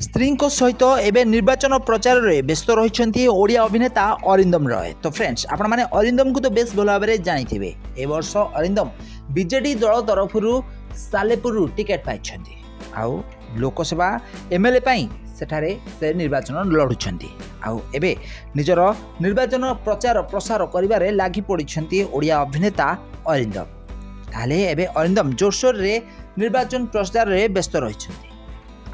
स्त्री सहित एवं निर्वाचन प्रचार में व्यस्त रही ओडिया अभिनेता अरिंदम रॉय। तो फ्रेंड्स आपण मैंने अरिंदम को तो बेस भल भाव में जानी ए वर्ष अरिंदम बीजेडी दल तरफ सालेपुर टिकेट पाई आउ लोकसभा एमएलए सेठारे से निर्वाचन लड़ुंट आउ एबे निजर निर्वाचन प्रचार प्रसार करिबारे लागि पड़िछन्ती ओडिया अभिनेता अरिंदम। ताले एबे अरिंदम जोरसोर रे निर्वाचन प्रचार रे व्यस्त रहिछन्ती।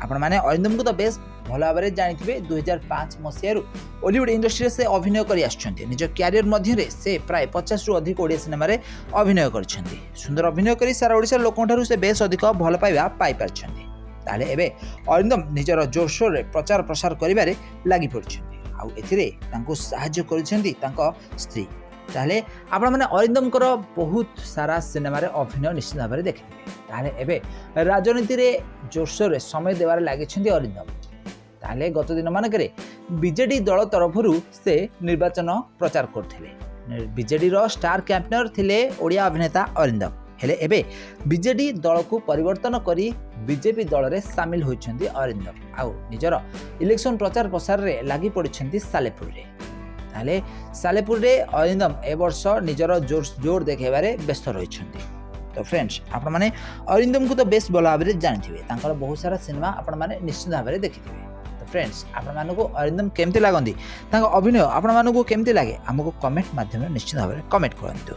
आपण माने अरिंदम को तो बेस भल भाव में जानी 2005 मसीह बॉलीवुड इंडस्ट्री से अभिनय कर आसुछन्ती। निज क्यारियर मध्य से प्राय 50 रु अधिक ओडिया सिनेमा रे अभिनय करछन्ती। सुंदर अभिनय करी सारा ओडिसा लोकंठारु से बेस अधिक भल पाइबा पाई पारछन्ती। ताले एबे अरिंदम निजर जोरसोर रे प्रचार प्रसार करिबारे लागि पड़छन्ती आउ एथिरे तांको सहाय्य करछन्ती तांको स्त्री। ताले आपण माने अरिंदम कर बहुत सारा सिनेमा रे अभिनय निश्चित भाव में देखिबे। ताले एबे राजनीति रे जोरसोर रे समय देवार लागिछन्ती अरिंदम। ताले गत दिन मानकरे बीजेडी दल तरफरु से निर्वाचन प्रचार करथिले। बीजेडी रो स्टार कैंपेनर थिले ओडिया अभिनेता अरिंदम। हेले एबे बीजेडी दल को परिवर्तन करी बीजेपी दल रे शामिल होइछन्ती अरिंदम आउ निजर इलेक्शन प्रचार प्रसार रे लागि पड़िछन्ती सालेपुर रे। ताले सालेपुर रे अरिंदम ए वर्ष निजर जोर देखेबारे व्यस्त रहिछन्ती। तो फ्रेंड्स आपण माने अरिंदम को तो बेस भल भाव में जानिथिबे। तांकर बहुत सारा सिनेमा आपण माने निश्चित भाव में देखिथिबे। तो फ्रेंड्स आपण मानको अरिंदम केमती लागंदी तांको अभिनय आपण मानको केमती लागे हमको कमेंट माध्यम निश्चित भाव में कमेंट करंतु।